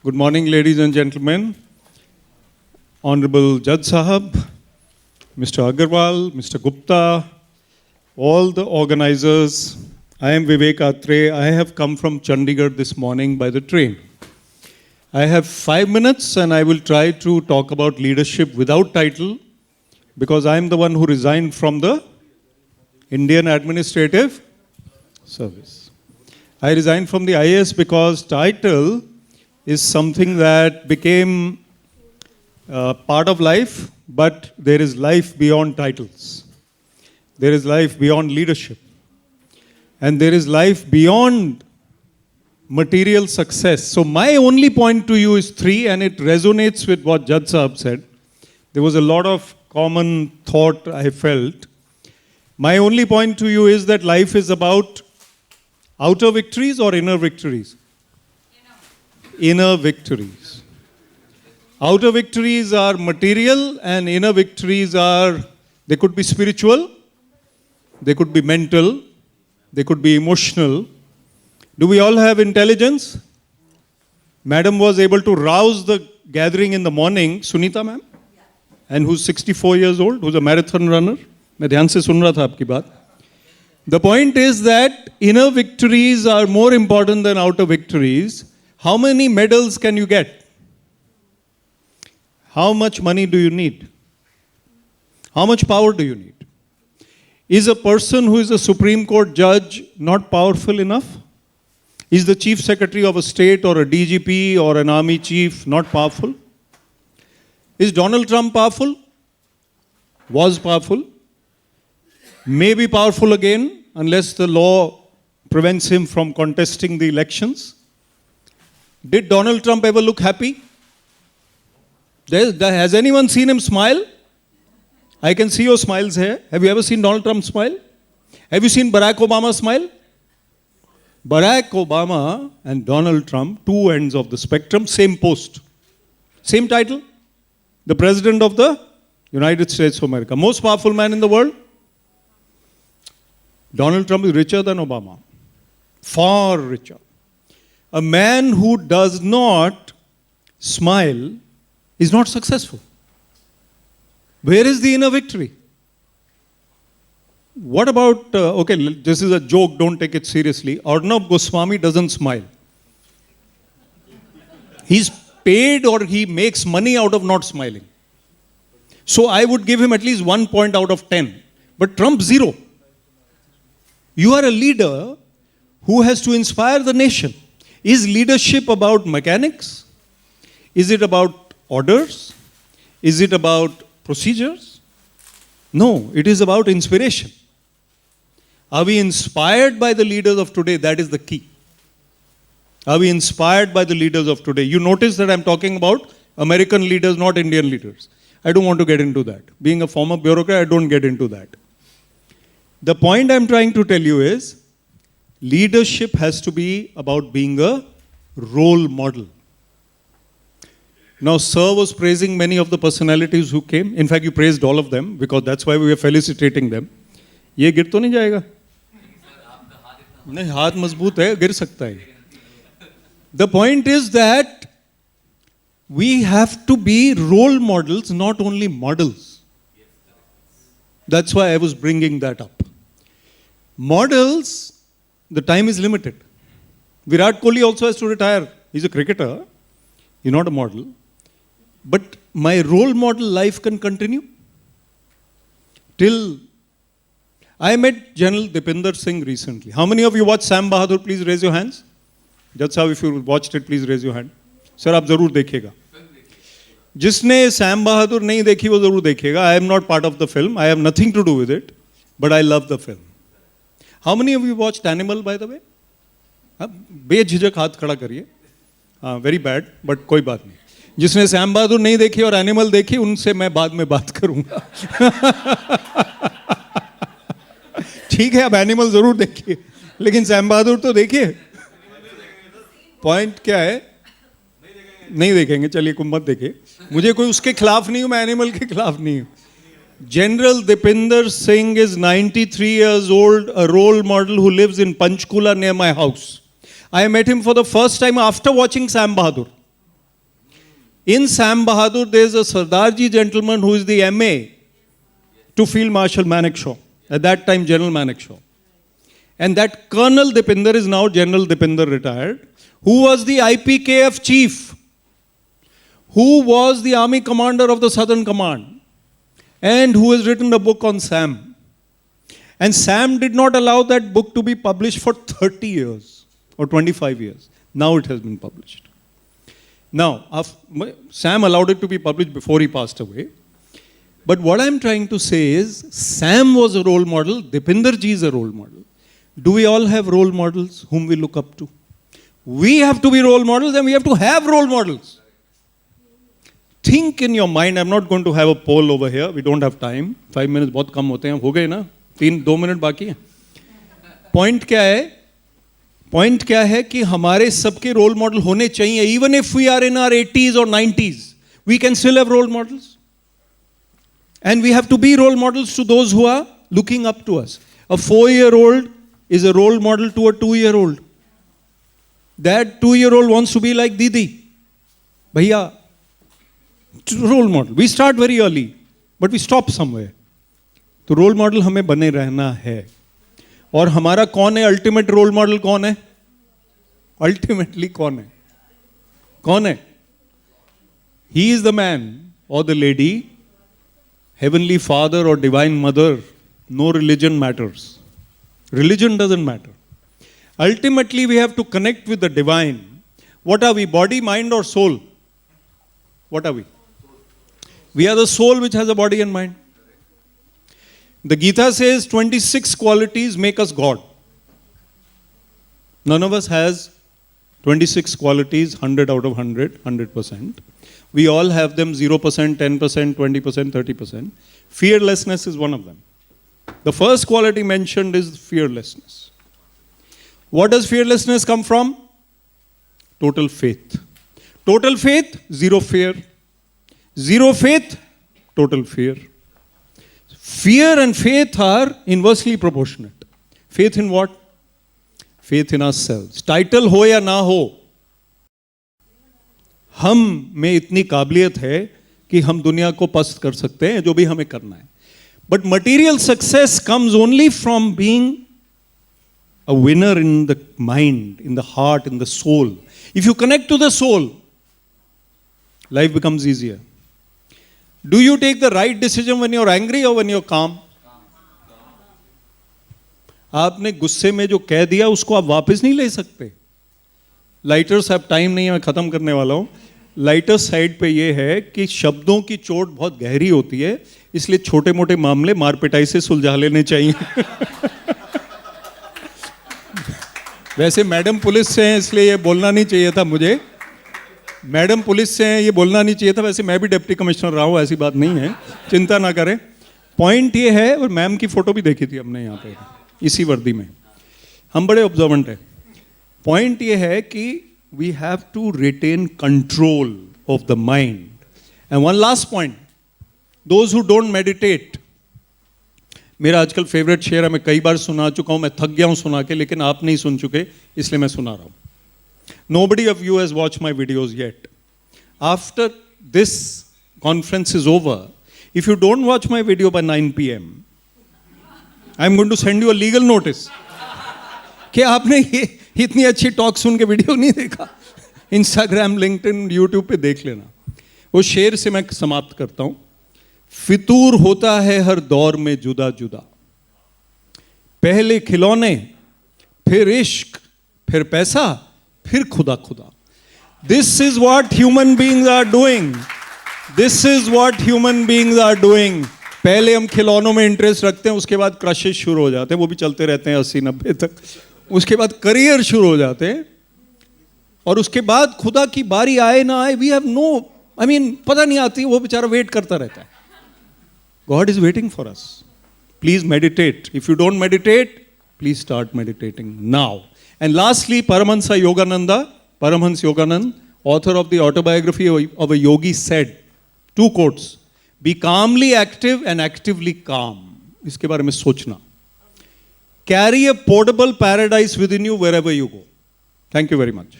Good morning, ladies and gentlemen. Honorable Judge Sahab, Mr. Agarwal, Mr. Gupta, all the organizers. I am Vivek Atray. I have come from Chandigarh this morning by the train. I have 5 minutes and I will try to talk about leadership without title because I am the one who resigned from the Indian Administrative Service. I resigned from the IAS because title is something that became part of life, but there is life beyond titles. There is life beyond leadership. And there is life beyond material success. So my only point to you is 3, and it resonates with what Judge Sahab said. There was a lot of common thought I felt. My only point to you is that life is about outer victories or inner victories? Inner victories. Outer victories are material and inner victories are, they could be spiritual, they could be mental, they could be emotional. Do we all have intelligence? Madam was able to rouse the gathering in the morning, Sunita ma'am, and who's 64 years old, who's a marathon runner. मैं ध्यान से सुन रहा था आपकी बात. The point is that inner victories are more important than outer victories. How many medals can you get? How much money do you need? How much power do you need? Is a person who is a Supreme Court judge not powerful enough? Is the Chief Secretary of a state or a DGP or an army chief not powerful? Is Donald Trump powerful? Was powerful? May be powerful again unless the law prevents him from contesting the elections. Did Donald Trump ever look happy? Has anyone seen him smile? I can see your smiles here. Have you ever seen Donald Trump smile? Have you seen Barack Obama smile? Barack Obama and Donald Trump, two ends of the spectrum, same post. Same title. The President of the United States of America. Most powerful man in the world. Donald Trump is richer than Obama. Far richer. A man who does not smile is not successful. Where is the inner victory? What about, okay, this is a joke, don't take it seriously. Arnab Goswami doesn't smile. He's paid or he makes money out of not smiling. So I would give him at least 1 point out of 10. But Trump, 0. You are a leader who has to inspire the nation. Is leadership about mechanics? Is it about orders? Is it about procedures? No, it is about inspiration. Are we inspired by the leaders of today? That is the key. Are we inspired by the leaders of today? You notice that I'm talking about American leaders, not Indian leaders. I don't want to get into that. Being a former bureaucrat, I don't get into that. The point I'm trying to tell you is, leadership has to be about being a role model. Now, Sir was praising many of the personalities who came. In fact, you praised all of them because that's why we were felicitating them. ये गिर तो नहीं जाएगा? नहीं, हाथ मजबूत है, गिर सकता है. The point is that we have to be role models, not only models. That's why I was bringing that up. Models, the time is limited. Virat Kohli also has to retire. He's a cricketer. He's not a model. But my role model life can continue. Till I met General Dipinder Singh recently. How many of you watched Sam Bahadur? Please raise your hands. Judge Sahab, if you watched it, please raise your hand. Sir, आप जरूर देखिएगा. जिसने Sam Bahadur नहीं देखी वो जरूर देखिएगा. I am not part of the film. I have nothing to do with it. But I love the film. How many of you watched Animal, by the way? बेझिझक हाथ खड़ा करिए. Very bad, but कोई बात नहीं. जिसने Sam बहादुर नहीं देखी और एनिमल देखी, उनसे मैं बाद में बात करूंगा. ठीक है, अब एनिमल जरूर देखिए, लेकिन सैम बहादुर तो देखिए. पॉइंट क्या है? नहीं देखेंगे, चलिए कुम्मत देखिए. मुझे कोई उसके खिलाफ नहीं हूं, मैं एनिमल के खिलाफ नहीं हूं. General Dipinder Singh is 93 years old, a role model who lives in Panchkula near my house. I met him for the first time after watching Sam Bahadur. In Sam Bahadur, there is a Sardarji gentleman who is the MA to Field Marshal Manekshaw, at that time General Manekshaw. And that Colonel Dipinder is now General Dipinder retired, who was the IPKF chief, who was the army commander of the Southern Command, and who has written a book on Sam. And Sam did not allow that book to be published for 30 years or 25 years. Now it has been published. Now, Sam allowed it to be published before he passed away. But what I'm trying to say is, Sam was a role model, Dipinder ji is a role model. Do we all have role models whom we look up to? We have to be role models and we have to have role models. Think in your mind, I'm not going to have a poll over here, we don't have time. 5 minutes बहुत कम होते हैं, हो गए ना? 2 minute बाकी हैं. Point क्या है? Point क्या है कि हमारे सबके role model होने चाहिए. Even if we are in our 80s or 90s, we can still have role models. And we have to be role models to those who are looking up to us. A 4-year-old is a role model to a 2-year-old. That 2-year-old wants to be like Didi. Bhaiya, role model. We start very early, but we stop somewhere. तो role model हमें बने रहना है. और हमारा कौन है ultimate role model? कौन है अल्टीमेटली? कौन है? कौन है? ही इज द मैन और the lady, heavenly father or divine mother. No religion matters. Religion doesn't matter. Ultimately, we have to connect with the divine. What are we? Body, mind, or soul? What are we? We are the soul which has a body and mind. The Gita says 26 qualities make us God. None of us has 26 qualities, 100 out of 100, 100%. We all have them 0%, 10%, 20%, 30%. Fearlessness is one of them. The first quality mentioned is fearlessness. What does fearlessness come from? Total faith. Total faith, zero fear. Zero faith, total fear. Fear and faith are inversely proportionate. Faith in what? Faith in ourselves. Title हो या ना हो, हम में इतनी काबिलियत है कि हम दुनिया को पस्त कर सकते हैं जो भी हमें करना है. But material success comes only from being a winner in the mind, in the heart, in the soul. If you connect to the soul, life becomes easier. Do you take the right decision when you're angry or when you're calm? आपने गुस्से में जो कह दिया उसको आप वापस नहीं ले सकते. लाइटर्स, अब टाइम नहीं है, मैं खत्म करने वाला हूं. लाइटर साइड पे ये है कि शब्दों की चोट बहुत गहरी होती है, इसलिए छोटे मोटे मामले मारपिटाई से सुलझा लेने चाहिए. वैसे मैडम पुलिस से हैं इसलिए ये बोलना नहीं चाहिए था मुझे. मैडम पुलिस से हैं ये बोलना नहीं चाहिए था. वैसे मैं भी डिप्टी कमिश्नर रहा हूँ, ऐसी बात नहीं है, चिंता ना करें. पॉइंट ये है, और मैम की फोटो भी देखी थी हमने यहाँ पे इसी वर्दी में, हम बड़े ऑब्जर्वेंट हैं. पॉइंट ये है कि we have to retain control of the mind. And one last point, those who don't meditate. मेरा आजकल फेवरेट शेर है, मैं कई बार सुना चुका हूं, मैं थक गया हूं सुना के, लेकिन आप नहीं सुन चुके इसलिए मैं सुना रहा हूं. Nobody of you has watched my videos yet. After this conference is over, if you don't watch my video by 9 p.m, I'm going to send you a legal notice. कि आपने ये इतनी अच्छी टॉक सुन के वीडियो नहीं देखा. Instagram, LinkedIn, YouTube पे देख लेना. वो शेर से मैं समाप्त करता हूं. फितूर होता है हर दौर में जुदा जुदा, पहले खिलौने, फिर इश्क, फिर पैसा, फिर खुदा खुदा. This is what human beings are doing. This is what human beings are doing. पहले हम खिलौनों में इंटरेस्ट रखते हैं, उसके बाद क्रशेस शुरू हो जाते हैं, वो भी चलते रहते हैं 80-90 तक. उसके बाद करियर शुरू हो जाते हैं, और उसके बाद खुदा की बारी आए ना आए, we have no, I mean पता नहीं आती, वो बेचारा वेट करता रहता है. God is waiting for us. Please meditate. If you don't meditate, please start meditating now. And lastly, Paramahansa Yogananda, Paramahansa Yoganand, author of the autobiography of a yogi, said 2 quotes. Be calmly active and actively calm. इसके बारे में सोचना. Carry a portable paradise within you wherever you go. Thank you very much.